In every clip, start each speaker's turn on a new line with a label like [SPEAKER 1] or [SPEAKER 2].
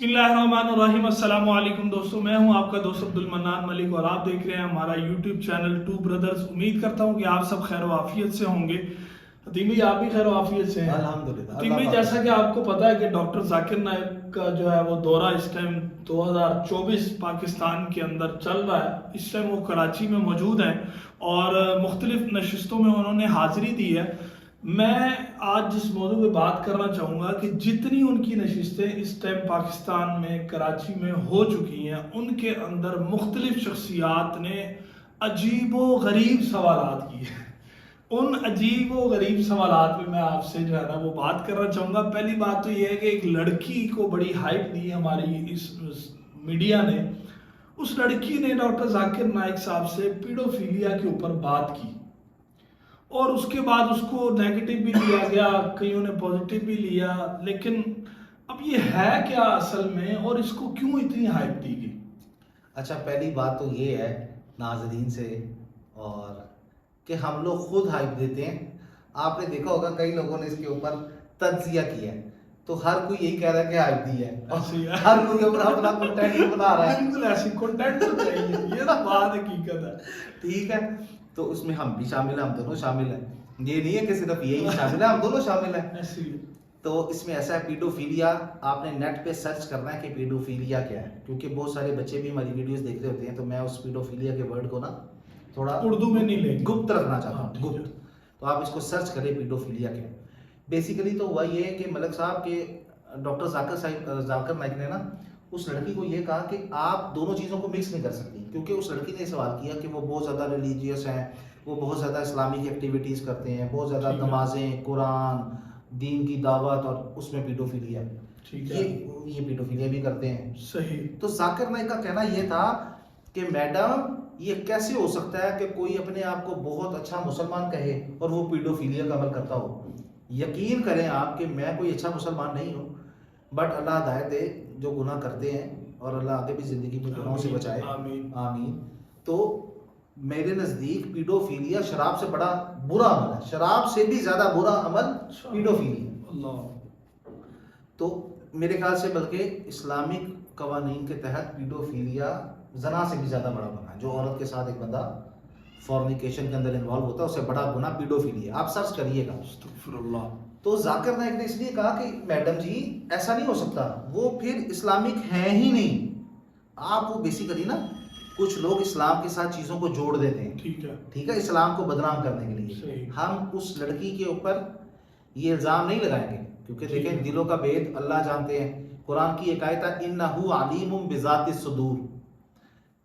[SPEAKER 1] बिस्मिल्लाहिर्रहमानिर्रहीम। अस्सलाम वालेकुम दोस्तों, मैं हूं आपका दोस्त अब्दुल मन्नान मलिक और आप देख रहे हैं हमारा यूट्यूब चैनल टू ब्रदर्स। उम्मीद करता हूं कि आप सब खैर वाफियत से होंगे। हतीम भाई, आप भी खैर वाफियत से हैं?
[SPEAKER 2] अल्हम्दुलिल्लाह।
[SPEAKER 1] हतीम भाई, जैसा कि आपको पता है कि डॉक्टर जाकिर नाइक का जो है वो दौरा इस टाइम 2024 पाकिस्तान के अंदर चल रहा है। इस टाइम वो कराची में मौजूद हैं और मुख्तलिफ नशिस्तों में उन्होंने हाजिरी दी है। मैं आज जिस मौजू पे बात करना चाहूँगा कि जितनी उनकी नशिस्तें इस टाइम पाकिस्तान में कराची में हो चुकी हैं, उनके अंदर मुख्तलिफ शख्सियात ने अजीब व गरीब सवालात किए। उन अजीब व गरीब सवालात में मैं आपसे जो है ना वो बात करना चाहूँगा। पहली बात तो ये है कि एक लड़की को बड़ी हाइप दी हमारी इस मीडिया ने। उस लड़की ने डॉक्टर जाकिर नाइक साहब से पीडोफीलिया के ऊपर बात की और उसके बाद उसको नेगेटिव भी लिया गया, कईयों ने पॉजिटिव भी लिया। लेकिन अब ये है क्या असल में और इसको क्यों इतनी हाइप दी गई?
[SPEAKER 2] अच्छा, पहली बात तो ये है नाजरीन से और कि हम लोग खुद हाइप देते हैं। आपने देखा होगा कई लोगों ने इसके ऊपर तज्जिया किया है, तो हर कोई यही कह रहा है कि हाइप दी है और हर कोई अपना अपना कंटेंट बना रहा है।
[SPEAKER 1] बिल्कुल ऐसी कंटेंट तो चाहिए, ये तो बात हकीकत है।
[SPEAKER 2] ठीक है, तो उसमें हम भी शामिल हैं, हम दोनों शामिल हैं। ये नहीं है कि सिर्फ यही शामिल है, हम दोनों शामिल हैं।
[SPEAKER 1] ऐसी है।
[SPEAKER 2] तो इसमें ऐसा है, पीडोफीलिया आपने नेट पे सर्च करना है कि पीडोफीलिया क्या है, क्योंकि बहुत सारे बच्चे भी हमारी वीडियोस देख रहे होते हैं। तो मैं उस पीडोफीलिया के वर्ड को ना थोड़ा
[SPEAKER 1] उर्दू में नहीं लेंगे,
[SPEAKER 2] गुप्त रखना चाहता
[SPEAKER 1] हाँ,
[SPEAKER 2] हूँ,
[SPEAKER 1] ठीक है।
[SPEAKER 2] गुप्त। तो आप इसको सर्च करें पीडोफीलिया क्या। बेसिकली तो हुआ ये है कि मलिक साहब के डॉक्टर जाकिर नाइक ने ना उस लड़की को ये कहा कि आप दोनों चीज़ों को मिक्स नहीं कर सकती, क्योंकि उस लड़की ने सवाल किया कि वो बहुत ज़्यादा रिलीजियस हैं, वो बहुत ज़्यादा इस्लामिक एक्टिविटीज़ करते हैं, बहुत ज़्यादा
[SPEAKER 1] ठीक है।
[SPEAKER 2] नमाजें, कुरान, दीन की दावत, और उसमें पीडोफीलिया,
[SPEAKER 1] ठीक है,
[SPEAKER 2] ये पीडोफीलिया भी करते हैं।
[SPEAKER 1] सही।
[SPEAKER 2] तो जाकिर नाइक का कहना ये था कि मैडम, ये कैसे हो सकता है कि कोई अपने आप को बहुत अच्छा मुसलमान कहे और वो पीडोफीलिया का अमल करता हो। यकीन करें आप कि मैं कोई अच्छा मुसलमान नहीं हूँ, बट अल्लाह हिदायत दे जो गुनाह करते हैं, और अल्लाह आगे भी ज़िंदगी में गुनाहों से बचाए,
[SPEAKER 1] आमीन।
[SPEAKER 2] आमीन। तो मेरे नज़दीक पीडोफीलिया शराब से बड़ा बुरा अमल है, शराब से भी ज़्यादा बुरा अमल पीडोफीलिया।
[SPEAKER 1] अल्लाह।
[SPEAKER 2] तो मेरे ख्याल से बल्कि इस्लामिक कवानीन के तहत पीडोफीलिया जना से भी ज़्यादा बड़ा गुनाह है। जो औरत के साथ एक बंदा फॉर्निकेशन के अंदर इन्वॉल्व होता है, उससे बड़ा गुनाह पीडोफीलिया। आप सर्च करिएगा।
[SPEAKER 1] अस्तगफुरुल्लाह।
[SPEAKER 2] तो जाकिर नाइक ने इसलिए कहा कि मैडम जी, ऐसा नहीं हो सकता, वो फिर इस्लामिक हैं ही नहीं। आप वो बेसिकली ना, कुछ लोग इस्लाम के साथ चीज़ों को जोड़ देते हैं,
[SPEAKER 1] ठीक है,
[SPEAKER 2] ठीक है, इस्लाम को बदनाम करने के लिए।
[SPEAKER 1] सही।
[SPEAKER 2] हम उस लड़की के ऊपर ये इल्ज़ाम नहीं लगाएंगे, क्योंकि
[SPEAKER 1] ठीक है।
[SPEAKER 2] देखें, दिलों का भेद अल्लाह जानते हैं। कुरान की एक आयत है, इन्नहु अलीमुम बिज़ातिस सुदूर।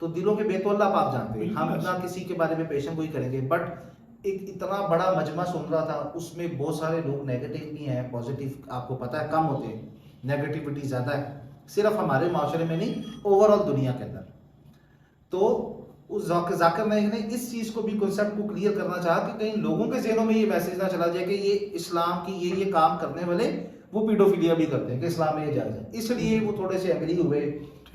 [SPEAKER 2] तो दिलों के भेद तो अल्लाह पाक जानते हैं, हम ना किसी के बारे में पेशन गोई करेंगे। बट एक इतना बड़ा मजमा सुन रहा था, उसमें बहुत सारे लोग नेगेटिव भी हैं, पॉजिटिव आपको पता है कम होते हैं, नेगेटिविटी ज़्यादा है, सिर्फ हमारे माशरे में नहीं, ओवरऑल दुनिया के अंदर। तो उस जाकिर नाइक ने इस चीज़ को भी, कॉन्सेप्ट को क्लियर करना चाहा कि कहीं लोगों के जहनों में ये मैसेज ना चला जाए कि ये इस्लाम की ये काम करने वाले वो पीडोफीलिया भी करते हैं, कि इस्लाम में ये जायज़ है। इसलिए वो थोड़े से एग्री हुए,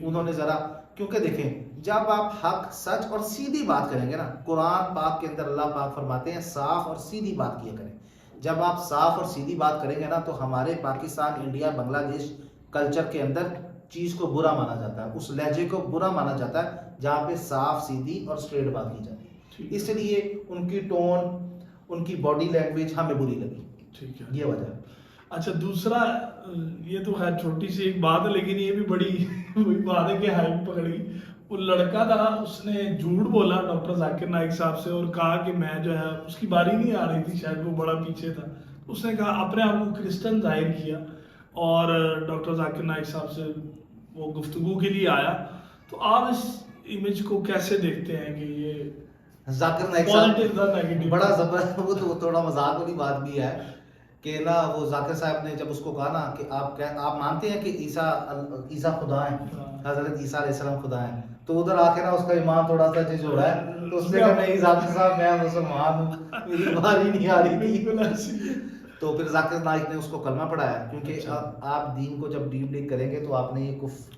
[SPEAKER 2] उन्होंने ज़रा, क्योंकि देखें, जब आप हक, सच और सीधी बात करेंगे ना, कुरान पाक के अंदर अल्लाह पाक फरमाते हैं साफ और सीधी बात किया करें। जब आप साफ और सीधी बात करेंगे ना, तो हमारे पाकिस्तान, इंडिया, बांग्लादेश कल्चर के अंदर चीज़ को बुरा माना जाता है, उस लहजे को बुरा माना जाता है जहाँ पे साफ, सीधी और स्ट्रेट बात की जाती है। इसलिए उनकी टोन, उनकी बॉडी लैंग्वेज हमें बुरी लगी।
[SPEAKER 1] ठीक है,
[SPEAKER 2] ये वजह है।
[SPEAKER 1] अच्छा, दूसरा, ये तो खैर छोटी सी एक बात है, लेकिन ये भी बड़ी वही बात है कि हाइप पकड़ी। वो लड़का था, उसने झूठ बोला डॉक्टर जाकिर नाइक साहब से और कहा कि मैं जो है, उसकी बारी नहीं आ रही थी, शायद वो बड़ा पीछे था। उसने कहा, अपने आप को क्रिश्चियन जाहिर किया और डॉक्टर जाकिर नाइक साहब से वो गुफ्तगू के लिए आया। तो आप इस इमेज को कैसे देखते हैं कि ये
[SPEAKER 2] जाकिर नाइक
[SPEAKER 1] पॉजिटिव था,
[SPEAKER 2] साहब
[SPEAKER 1] नेगेटिव?
[SPEAKER 2] बड़ा जबरदस्त, वो तो थोड़ा मजाक वाली बात भी है कि ना, वो जाकिर साहब ने जब उसको कहा ना कि आप मानते हैं कि ईसा खुदा है, हजरत ईसा अलैहिस्सलाम खुदा है, तो उधर आके ना उसका ईमान थोड़ा सा झिझोड़ा है। तो उसने कहा, नहीं जाकिर साहब, मैं मुसलमान हूँ, मेरी बारी नहीं आ रही थी। तो फिर जाकिर नाइक ने उसको कलमा पढ़ाया, क्योंकि आप दीन को जब डीप करेंगे तो आपने ये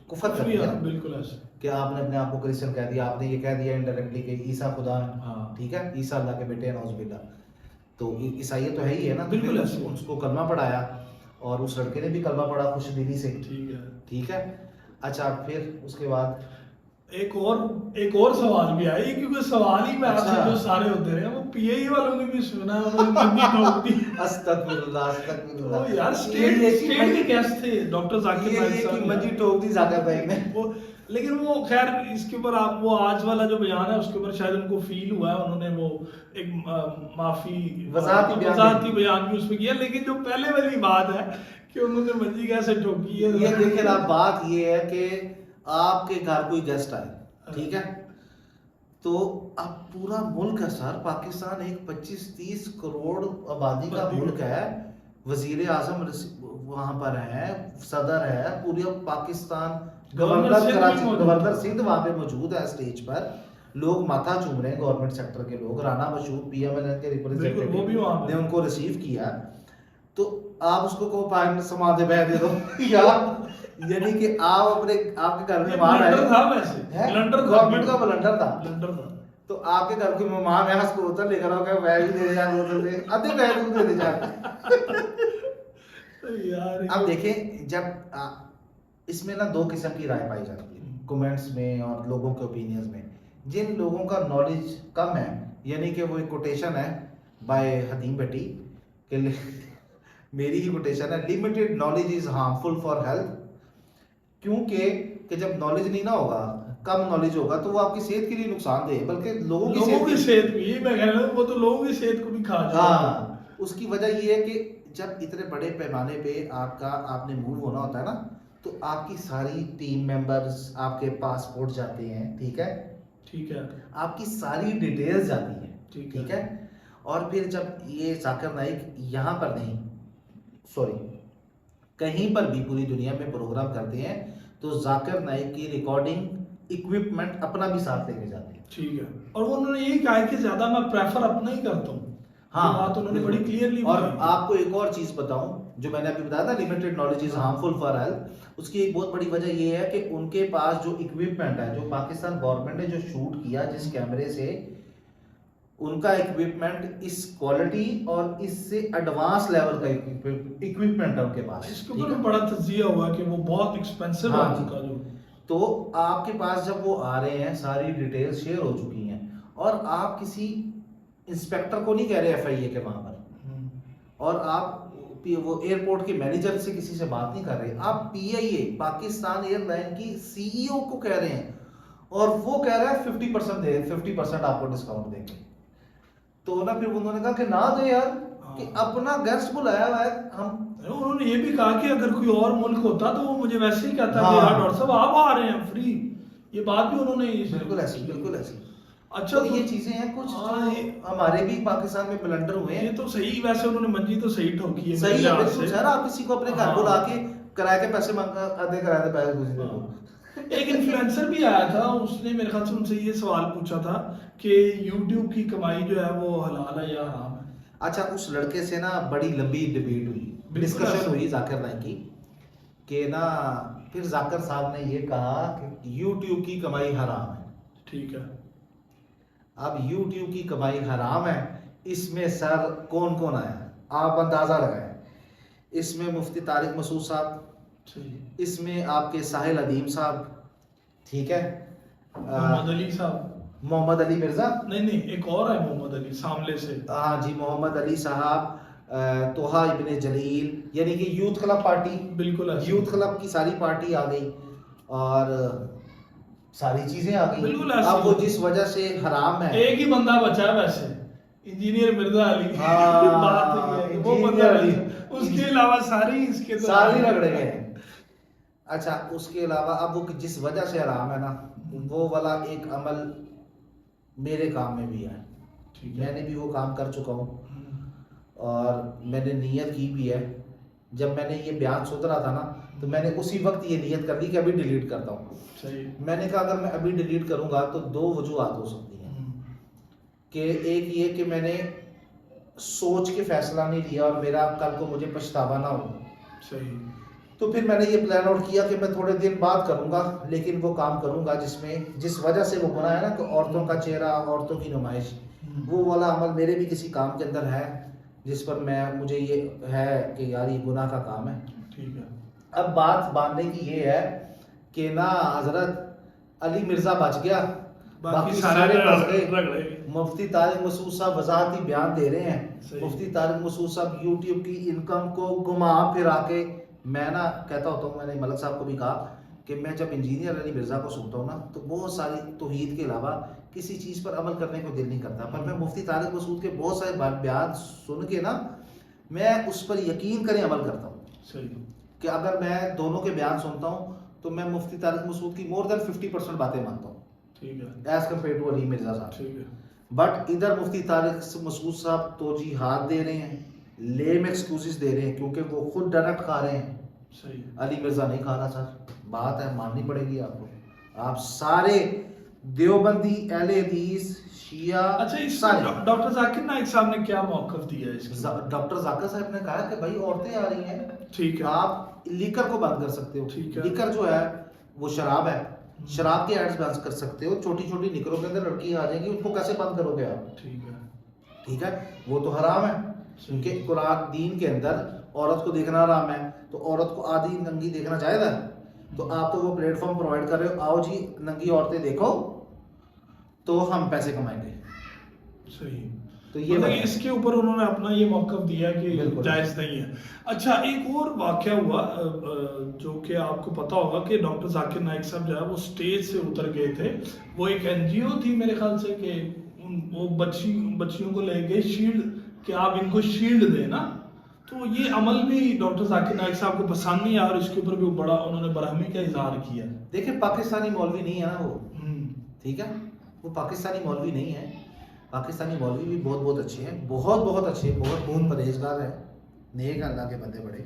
[SPEAKER 2] कुफर कर दिया,
[SPEAKER 1] बिल्कुल ऐसे
[SPEAKER 2] कि आपने अपने आप को क्रिश्चियन कह दिया, आपने ये कह दिया इनडायरेक्टली कि ईसा खुदा है।
[SPEAKER 1] हाँ।
[SPEAKER 2] ठीक है, ईसा अल्लाह के बेटे हैं, नौजुबिल्ला। तो ईसाइयत तो है ही है ना।
[SPEAKER 1] बिल्कुल
[SPEAKER 2] उसको कलमा पढ़ाया और उस लड़के ने भी कलमा पढ़ा खुश दिली से।
[SPEAKER 1] ठीक है।
[SPEAKER 2] ठीक है, अच्छा, फिर उसके बाद
[SPEAKER 1] एक और सवाल भी आया, ये क्योंकि सवाल ही में आपसे
[SPEAKER 2] अच्छा।
[SPEAKER 1] जो सारे होते रहे वो पीआई वालों ने भी सुना है, उन्होंने मंदी ठोक दी।
[SPEAKER 2] अस्तगफिरुल्लाह,
[SPEAKER 1] तो
[SPEAKER 2] अस्तगफिरुल्लाह।
[SPEAKER 1] यार
[SPEAKER 2] ये
[SPEAKER 1] स्टेट के गेस्ट थे डॉक्टर जाकिर नाइक
[SPEAKER 2] ये
[SPEAKER 1] साहब
[SPEAKER 2] कि मंजी
[SPEAKER 1] यार।
[SPEAKER 2] ठोक दी जाकिर नाइक ने।
[SPEAKER 1] वो लेकिन वो खैर इसके ऊपर आप वो आज वाला जो बयान है उसके ऊपर शायद उनको फील हुआ है, उन्होंने वो एक माफी वजाहती बयान भी उसमें किया, लेकिन जो पहले वाली बात है कि उन्होंने मंजी कैसे ठोकी है,
[SPEAKER 2] ये देखिए ना, बात ये है कि आपके घर कोई गेस्ट आए, ठीक है, तो अब पूरा मुल्क है सर, पाकिस्तान एक 25-30 करोड़ आबादी का मुल्क है, वजीर आजम वहां पर है, सदर है, पूरी पाकिस्तान, गवर्नर कराची, गवर्नर सिंध वहां पे मौजूद है स्टेज पर, लोग माथा चूम रहे हैं, गवर्नमेंट सेक्टर के लोग, राना मशहूद पीएमएल के रिप्रेजेंटेटिव ने उनको रिसीव किया, तो आप उसको को पानी समाधे बह दे दो या यानी कि आप अपने आपके घर में बाहर आए
[SPEAKER 1] था, वैसे
[SPEAKER 2] गवर्नमेंट का ब्लंडर था,
[SPEAKER 1] तो
[SPEAKER 2] आपके घर के मेहमान है, उसको उतर लेकर आओ, क्या वह भी दे दे जाए, उधर से आधे पैसे दूध दे दे जाए।
[SPEAKER 1] यार
[SPEAKER 2] अब देखें, जब इसमें ना दो किस्म की राय पाई जाती है कमेंट्स में और लोगों के ओपिनियंस में। जिन लोगों का नॉलेज कम है, यानी कि वो एक कोटेशन है बाय हदीम भट्टी के मेरी ही कोटेशन है, limited knowledge is harmful for health, क्योंकि जब नॉलेज नहीं ना होगा, कम नॉलेज होगा, तो वो आपकी सेहत के लिए नुकसानदेह है, बल्कि लोगों की
[SPEAKER 1] सेहत भी, मैं कह रहा हूं वो तो लोगों की सेहत को भी खा जाएगा।
[SPEAKER 2] हाँ, उसकी वजह ये है कि जब इतने बड़े पैमाने पे आपने मूव होना होता है ना, तो आपकी सारी टीम मेंबर्स, आपके पासपोर्ट जाते हैं, ठीक है, आपकी सारी डिटेल्स जाती हैं, ठीक है, और फिर जब ये जाकिर नाइक यहाँ पर नहीं, सॉरी, कहीं पर भी पूरी दुनिया में प्रोग्राम करते हैं, तो जाकिर नाइक की रिकॉर्डिंग इक्विपमेंट अपना भी साथ लेके जाते हैं,
[SPEAKER 1] ठीक है, और वो उन्होंने यही कहा है कि ज्यादा मैं प्रेफर अपना ही करता हूँ।
[SPEAKER 2] हाँ,
[SPEAKER 1] बात उन्होंने बड़ी क्लियरली।
[SPEAKER 2] और आपको एक और चीज बताऊं, जो मैंने अभी बताया था, limited knowledge is harmful for health, उसकी एक बहुत बड़ी वजह ये है कि उनके पास जो इक्विपमेंट है, जो पाकिस्तान गवर्नमेंट ने जो शूट किया जिस कैमरे से, उनका इक्विपमेंट इस क्वालिटी और इससे एडवांस लेवल का इक्विपमेंट है उनके पास।
[SPEAKER 1] इसके ऊपर बड़ा तज्जिया हुआ कि वो बहुत एक्सपेंसिव है उनका जो।
[SPEAKER 2] तो आपके पास जब वो आ रहे हैं, सारी डिटेल्स शेयर हो चुकी हैं, और आप किसी इंस्पेक्टर को नहीं कह रहे एफआईए के वहां पर, और आप वो एयरपोर्ट के मैनेजर से किसी से बात नहीं कर रहे, आप पीआईए पाकिस्तान एयरलाइन की सीईओ को कह रहे हैं, और वो कह रहा है 50% आपको डिस्काउंट देंगे। तो ना फिर उन्होंने कहा कि ना दे यार, कि अपना गेस्ट बुलाया हुआ है, हम।
[SPEAKER 1] उन्होंने ये भी कहा कि अगर कोई और मुल्क होता तो वो मुझे वैसे ही कहता कि यार डॉक्टर साहब आप आ रहे हैं फ्री, ये बात भी उन्होंने
[SPEAKER 2] बिल्कुल ऐसी।
[SPEAKER 1] अच्छा,
[SPEAKER 2] तो ये चीजें हैं कुछ हमारे भी पाकिस्तान में ब्लंडर हुए हैं।
[SPEAKER 1] ये तो सही, वैसे उन्होंने मंजी तो सही ठोकी है,
[SPEAKER 2] सही है बिल्कुल सर। आप किसी को अपने घर बुला के किराए के पैसे मांगा, आधे किराए के पैसे कुछ दे दो।
[SPEAKER 1] एक इन्फ्लुएंसर भी आया था, उसने मेरे ख्याल से उनसे ये सवाल पूछा था कि YouTube की कमाई जो है वो हलाल है या हराम है।
[SPEAKER 2] अच्छा, उस लड़के से ना बड़ी लंबी डिबेट हुई, डिस्कशन हुई जाकिर नाइक की, कि ना फिर जाकिर साहब ने ये कहा कि YouTube की कमाई हराम है,
[SPEAKER 1] ठीक है।
[SPEAKER 2] अब YouTube की कमाई हराम है, इसमें सर कौन कौन आया, आप अंदाजा लगाएं। इसमें मुफ्ती तारिक मसूद साहब, इसमें आपके साहिल अदीम साहब, ठीक है,
[SPEAKER 1] मोहम्मद अली साहब,
[SPEAKER 2] मोहम्मद अली मिर्जा,
[SPEAKER 1] नहीं एक और है मोहम्मद अली सामले से,
[SPEAKER 2] हाँ जी, मोहम्मद अली साहब, तोहा इब्ने जलील, यानी कि यूथ क्लब पार्टी,
[SPEAKER 1] बिल्कुल
[SPEAKER 2] यूथ क्लब की सारी पार्टी आ गई और सारी चीजें आ गई।
[SPEAKER 1] बिल्कुल
[SPEAKER 2] अब वो जिस वजह से हराम है,
[SPEAKER 1] एक ही बंदा बचा है वैसे, इंजीनियर मिर्जा अली। बात है वो बंदा अली, उसके अलावा सारी इसके
[SPEAKER 2] सारी रगड़े गए हैं। अच्छा, उसके अलावा अब वो जिस वजह से हराम है ना, वो वाला एक अमल मेरे काम में भी है, मैंने भी वो काम कर चुका हूँ और मैंने नियत की भी है। जब मैंने ये बयान सुन रहा था ना, तो मैंने उसी वक्त ये नियत कर ली कि अभी डिलीट करता हूँ। मैंने कहा अगर मैं अभी डिलीट करूंगा तो दो वजूहत हो सकती हैं, कि एक ये कि मैंने सोच के फैसला नहीं लिया और मेरा कल को मुझे पछतावा ना हो।
[SPEAKER 1] सही।
[SPEAKER 2] तो फिर मैंने ये प्लान आउट किया कि मैं थोड़े दिन बाद करूंगा, लेकिन वो काम करूंगा जिसमें जिस वजह से वो गुनाह है ना, कि औरतों का चेहरा, औरतों की नुमाइश, वो वाला अमल मेरे भी किसी काम के अंदर है जिस पर मुझे ये है कि यार ये गुनाह का काम है।
[SPEAKER 1] ठीक है।
[SPEAKER 2] अब बात बांधने की ये है कि ना हजरत अली मिर्जा बच गया,
[SPEAKER 1] बाकी सारे
[SPEAKER 2] बच गए।
[SPEAKER 1] रगड़े।
[SPEAKER 2] मुफ्ती तारिक मसूद साहब वजाहती बयान दे रहे हैं।
[SPEAKER 1] सही।
[SPEAKER 2] मुफ्ती तारिक मसूद साहब यूट्यूब की इनकम को घुमा फिरा के, मैं ना कहता होता हूँ, मैंने मलक साहब को भी कहा कि मैं जब इंजीनियर अली मिर्जा को सुनता हूँ ना तो बहुत सारी तौहीद के अलावा किसी चीज़ पर अमल करने को दिल नहीं करता, पर मैं मुफ्ती तारिक मसूद के बहुत सारे बयान सुन के ना मैं उस पर यकीन करें अमल करता हूँ।
[SPEAKER 1] सही।
[SPEAKER 2] कि अगर मैं दोनों के बयान सुनता हूँ तो मैं मुफ्ती तारिक मसूद की मोर देन 50% बातें मानता हूँ,
[SPEAKER 1] ठीक है,
[SPEAKER 2] as compare to Ali Mirza sahab.
[SPEAKER 1] ठीक है।
[SPEAKER 2] बट इधर मुफ्ती तारिक मसूद साहब तो जिहाद दे रहे हैं, लेम एक्सक्यूजेस दे रहे हैं, क्योंकि वो खुद डायरेक्ट खा रहे हैं।
[SPEAKER 1] सही।
[SPEAKER 2] अली मिर्जा नहीं खा रहा सर, बात है माननी पड़ेगी आपको। आप सारे देवबंदी, अहले हदीस, शिया,
[SPEAKER 1] अच्छा, इस
[SPEAKER 2] सारे।
[SPEAKER 1] डॉक्टर जाकिर नाइक साहब ने क्या मौक़िफ़ दिया है इसके?
[SPEAKER 2] डॉक्टर जाकिर साहब ने कहा कि भाई औरतें आ रही हैं,
[SPEAKER 1] ठीक है,
[SPEAKER 2] आप लीकर को बंद कर सकते हो।
[SPEAKER 1] ठीक है।
[SPEAKER 2] लीकर जो है वो शराब है, शराब के एड्स बंद कर सकते हो। छोटी छोटी निकरों के अंदर लड़की आ जाएगी, उनको कैसे बंद करोगे आप?
[SPEAKER 1] ठीक है,
[SPEAKER 2] ठीक है, वो तो हराम है, क्योंकि कुरान दीन के अंदर औरत को देखना हराम है, तो औरत को आधी नंगी देखना जायज़ है। तो आप तो वो प्लेटफॉर्म प्रोवाइड कर रहे हो, आओ जी नंगी औरतें देखो तो हम पैसे कमाएंगे।
[SPEAKER 1] सही।
[SPEAKER 2] तो ये
[SPEAKER 1] मतलब इसके ऊपर उन्होंने अपना ये मौक़िफ़ दिया कि जायज़ नहीं है। अच्छा, एक और वाक़या हुआ जो कि आपको पता होगा कि डॉक्टर जाकिर नाइक साहब जो है वो स्टेज से उतर गए थे। वो एक एनजीओ थी मेरे ख्याल से कि वो बच्चियों को ले गए शील्ड, कि आप इनको शील्ड देना। तो ये अमल भी डॉक्टर जाकिर नाइक साहब को पसंद नहीं आया और इसके ऊपर भी बड़ा उन्होंने बरहमी का इजहार किया।
[SPEAKER 2] देखिए, पाकिस्तानी मौलवी नहीं है ना वो,
[SPEAKER 1] हम्म।
[SPEAKER 2] ठीक है, वो पाकिस्तानी मौलवी नहीं है। पाकिस्तानी मौलवी भी बहुत बहुत अच्छे हैं, बहुत बहुत अच्छे, बहुत बहुत परहेजगार है, नेक अल्लाह के बंदे बड़े।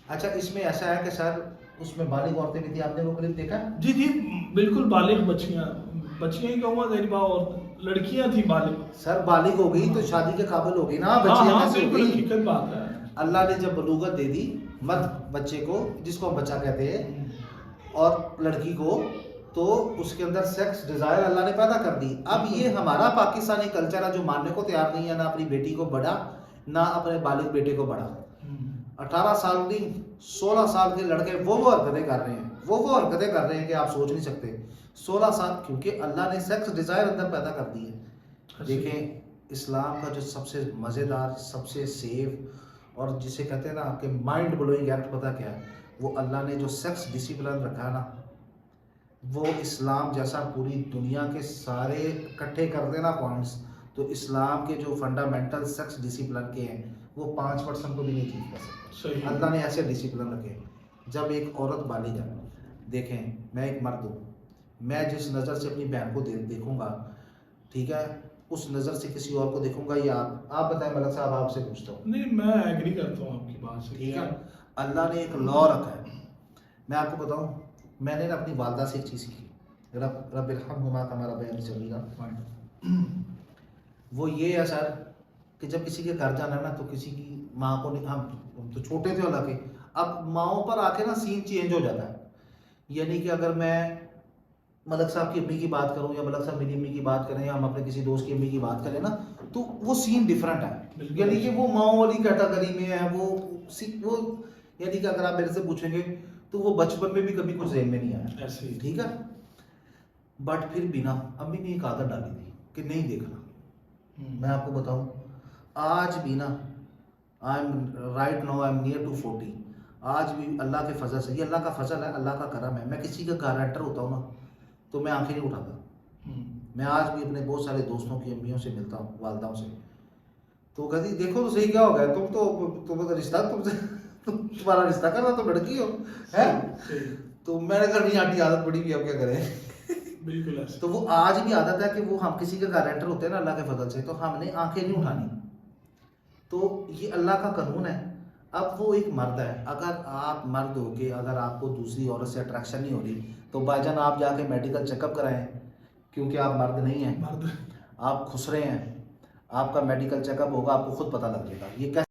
[SPEAKER 2] अच्छा, इसमें ऐसा है कि सर उसमें बालिग औरतें भी थी, आपने वो क्लिप देखा?
[SPEAKER 1] जी जी, बिल्कुल बालिग बच्चियां ही कहूँगा, तेरी बात, और लड़कियां थी बालिग।
[SPEAKER 2] सर बालिग हो गई तो शादी के काबिल हो गई ना
[SPEAKER 1] हाँ
[SPEAKER 2] बच्चियां,
[SPEAKER 1] हाँ,
[SPEAKER 2] कैसे हो
[SPEAKER 1] बिल्कुल
[SPEAKER 2] गई?
[SPEAKER 1] हकीकत बात है।
[SPEAKER 2] अल्लाह ने जब बलूगत दे दी मर्द बच्चे को, जिसको हम बच्चा कहते हैं, और लड़की को, तो उसके अंदर सेक्स डिजायर अल्लाह ने पैदा कर दी। अब ये हमारा पाकिस्तानी कल्चर है जो मानने को तैयार नहीं है, ना अपनी बेटी को बड़ा, ना अपने बालिग बेटे को बड़ा। 18 साल नहीं, 16 साल के लड़के वो हरकतें कर रहे हैं, वो हरकतें कर रहे हैं कि आप सोच नहीं सकते। 16 साल, क्योंकि अल्लाह ने सेक्स डिजायर अंदर पैदा कर दी है। देखें, इस्लाम का जो सबसे मज़ेदार, सबसे सेफ और जिसे कहते हैं ना कि माइंड ब्लोइंग एक्ट पता क्या है? वो अल्लाह ने जो सेक्स डिसिप्लिन रखा है ना, वो इस्लाम जैसा पूरी दुनिया के सारे इकट्ठे कर देना पॉइंट्स, तो इस्लाम के जो फंडामेंटल सेक्स डिसिप्लिन के हैं वो 5% को भी नहीं ठीक कर सकते। अल्लाह ने ऐसे डिसिप्लिन रखे। जब एक औरत बालिग है, देखें मैं एक मर्द हूँ, मैं जिस नज़र से अपनी बहन को देखूंगा, ठीक है, उस नज़र से किसी और को देखूंगा, या आप बताएं मलक साहब, आपसे पूछता हूँ।
[SPEAKER 1] नहीं, मैं एग्री करता हूँ आपकी बात से,
[SPEAKER 2] ठीक है, अल्लाह ने एक लॉ रखा है। मैं आपको बताऊँ, मैंने ना अपनी वालदा से एक चीज़ सीखी, रब इरहमहुमा कमा रब्बयानी सगीरा। वो ये है सर कि जब किसी के घर जाना है ना, तो किसी की माँ को नहीं, हम तो छोटे थे हालांकि, अब माँओं पर आके ना सीन चेंज हो जाता है। यानी कि अगर मैं मलक साहब की अम्मी की बात करूं, या मलक साहब मेरी अम्मी की बात करें, या हम अपने किसी दोस्त की अम्मी की बात करें ना, तो वो सीन डिफरेंट है। यानी कि वो माओ वाली कैटेगरी में है वो यानी कि अगर आप मेरे से पूछेंगे तो वो बचपन में भी कभी कुछ ज़हन में नहीं आया ऐसे, ठीक है। बट फिर भी ना अम्मी ने एक आदत डाली थी कि नहीं देखना। मैं आपको बताऊं, आज भी ना, I am right now I am near to 40, आज भी अल्लाह के फजल से, ये अल्लाह का फजल है, अल्लाह का करम है, मैं किसी का घर एंटर होता हूँ ना तो मैं आंखें नहीं उठाता। मैं आज भी अपने बहुत सारे दोस्तों की अम्मियों से मिलता हूँ, वालदाओं से, तो कहती देखो तो सही क्या हो गया, तुम तो रिश्ता तुम्हारा रिश्ता करना तो लड़की हो है। तो मैंने कहा नहीं आंटी, आदत पड़ी भी, अब क्या करें।
[SPEAKER 1] बिल्कुल।
[SPEAKER 2] तो वो आज भी आदत है कि वो हम किसी के घर एंटर होते हैं ना अल्लाह के फजल से, तो हमने आंखें नहीं उठानी। तो ये अल्लाह का कानून है। अब वो एक मर्द है, अगर आप मर्द हो के अगर आपको दूसरी औरत से अट्रैक्शन नहीं हो रही, तो भाईजान आप जाके मेडिकल चेकअप कराएं, क्योंकि आप मर्द नहीं हैं, आप खुसरे हैं, आपका मेडिकल चेकअप होगा, आपको खुद पता लग जाएगा ये कैसे